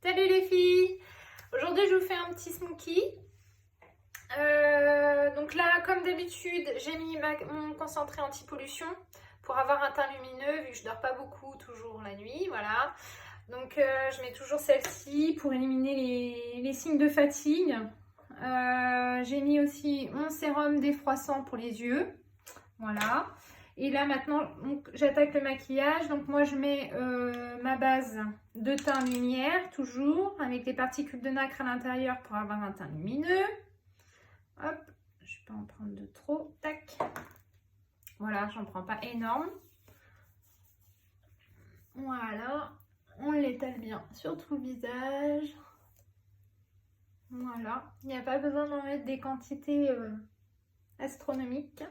Salut les filles! Aujourd'hui je vous fais un petit smoothie. Donc là, comme d'habitude, j'ai mis mon concentré anti-pollution pour avoir un teint lumineux vu que je dors pas beaucoup toujours la nuit. Voilà. Donc je mets toujours celle-ci pour éliminer les signes de fatigue. J'ai mis aussi mon sérum défroissant pour les yeux. Voilà. Et là maintenant, j'attaque le maquillage. Donc moi je mets ma base de teint lumière, toujours, avec les particules de nacre à l'intérieur pour avoir un teint lumineux. Hop, je peux en prendre de trop. Tac. Voilà, j'en prends pas énorme. Voilà, on l'étale bien sur tout le visage. Voilà, il n'y a pas besoin d'en mettre des quantités astronomiques.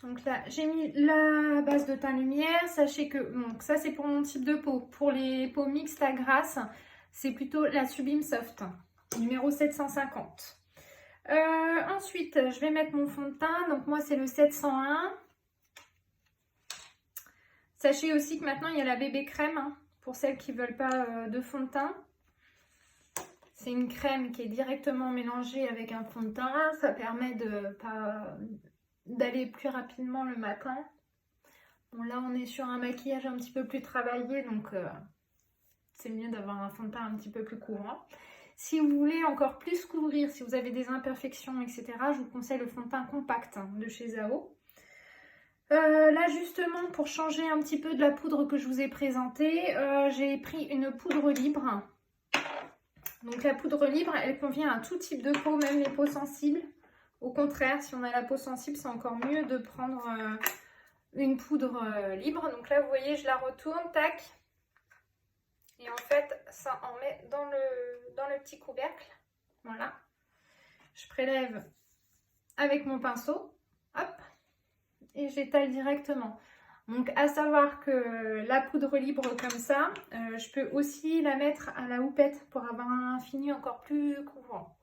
Donc là, j'ai mis la base de teint lumière. Sachez que donc ça, c'est pour mon type de peau. Pour les peaux mixtes à grasse, c'est plutôt la Sublime Soft, numéro 750. Ensuite, je vais mettre mon fond de teint. Donc moi, c'est le 701. Sachez aussi que maintenant, il y a la bébé crème, hein, pour celles qui ne veulent pas de fond de teint. C'est une crème qui est directement mélangée avec un fond de teint. Ça permet d'aller plus rapidement le matin. Bon, là on est sur un maquillage un petit peu plus travaillé, donc c'est mieux d'avoir un fond de teint un petit peu plus courant. Si vous voulez encore plus couvrir, si vous avez des imperfections, etc., je vous conseille le fond de teint compact de chez Zao. Là justement, pour changer un petit peu de la poudre que je vous ai présentée, j'ai pris une poudre libre. Donc la poudre libre, elle convient à tout type de peau, même les peaux sensibles. Au contraire, si on a la peau sensible, c'est encore mieux de prendre une poudre libre. Donc là, vous voyez, je la retourne, tac. Et en fait, ça en met dans le petit couvercle. Voilà. Je prélève avec mon pinceau. Hop. Et j'étale directement. Donc, à savoir que la poudre libre comme ça, je peux aussi la mettre à la houppette pour avoir un fini encore plus couvrant.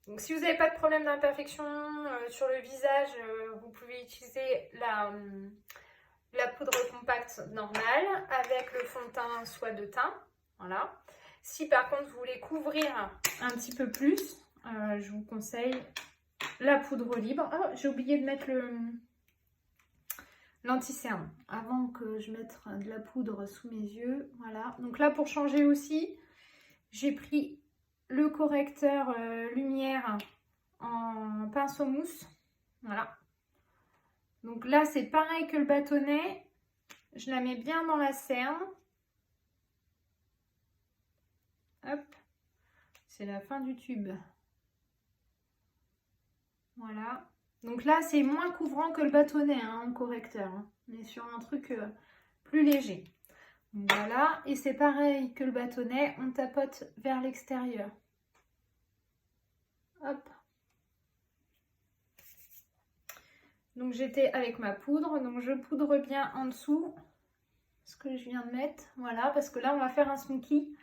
Donc, si vous n'avez pas de problème d'imperfection sur le visage, vous pouvez utiliser la poudre compacte normale avec le fond de teint soit de teint. Voilà. Si par contre vous voulez couvrir un petit peu plus, je vous conseille la poudre libre. Oh, j'ai oublié de mettre l'anti-cerne avant que je mette de la poudre sous mes yeux. Voilà. Donc là, pour changer aussi, j'ai pris le correcteur lumière en pinceau mousse. Voilà. Donc là, c'est pareil que le bâtonnet. Je la mets bien dans la cerne. Hop. C'est la fin du tube. Voilà. Donc là, c'est moins couvrant que le bâtonnet hein, en correcteur. Hein. On est sur un truc plus léger. Donc voilà. Et c'est pareil que le bâtonnet. On tapote vers l'extérieur. Hop. Donc j'étais avec ma poudre. Donc je poudre bien en dessous ce que je viens de mettre. Voilà. Parce que là, on va faire un smoothie.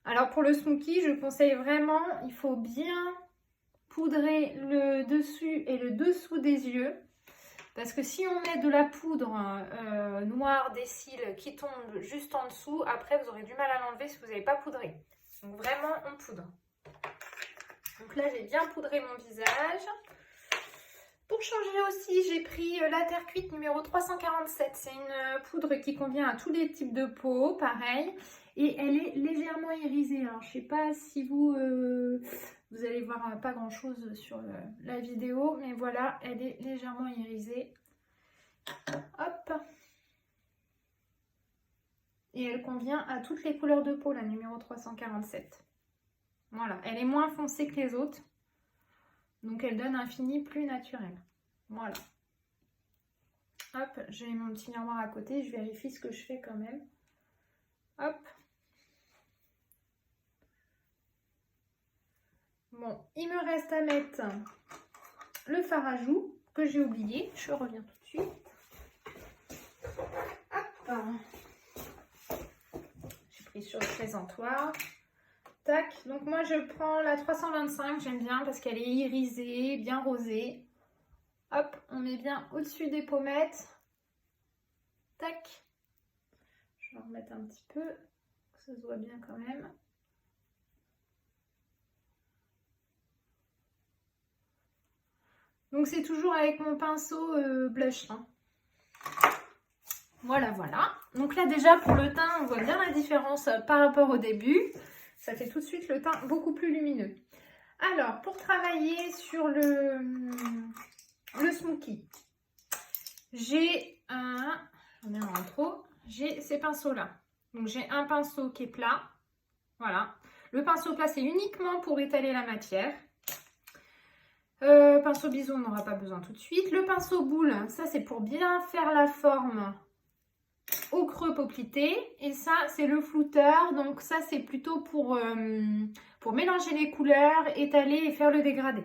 Alors pour le smoothie, je conseille vraiment, il faut bien poudrer le dessus et le dessous des yeux. Parce que si on met de la poudre noire des cils qui tombe juste en dessous, après vous aurez du mal à l'enlever si vous n'avez pas poudré. Donc vraiment, on poudre. Donc là, j'ai bien poudré mon visage. Pour changer aussi, j'ai pris la terre cuite numéro 347. C'est une poudre qui convient à tous les types de peau, pareil. Et elle est légèrement irisée. Alors, je ne sais pas si vous allez voir pas grand-chose sur la vidéo. Mais voilà, elle est légèrement irisée. Hop. Et elle convient à toutes les couleurs de peau, la numéro 347. Voilà, elle est moins foncée que les autres. Donc, elle donne un fini plus naturel. Voilà. Hop, j'ai mon petit miroir à côté. Je vérifie ce que je fais quand même. Hop. Bon, il me reste à mettre le fard à joues que j'ai oublié. Je reviens tout de suite. Hop. J'ai pris sur le présentoir. Tac, donc moi je prends la 325, j'aime bien parce qu'elle est irisée, bien rosée. Hop, on met bien au-dessus des pommettes. Tac. Je remettre un petit peu, que ça se voit bien quand même. Donc c'est toujours avec mon pinceau blush. Hein. Voilà, voilà. Donc là déjà pour le teint, on voit bien la différence par rapport au début. Ça fait tout de suite le teint beaucoup plus lumineux. Alors, pour travailler sur le smoky, j'ai j'en ai un en trop, j'ai ces pinceaux-là. Donc j'ai un pinceau qui est plat. Voilà. Le pinceau plat, c'est uniquement pour étaler la matière. Pinceau bison, on n'aura pas besoin tout de suite. Le pinceau boule, ça c'est pour bien faire la forme au creux poplité. Et ça, c'est le flouteur. Donc ça, c'est plutôt pour mélanger les couleurs, étaler et faire le dégradé.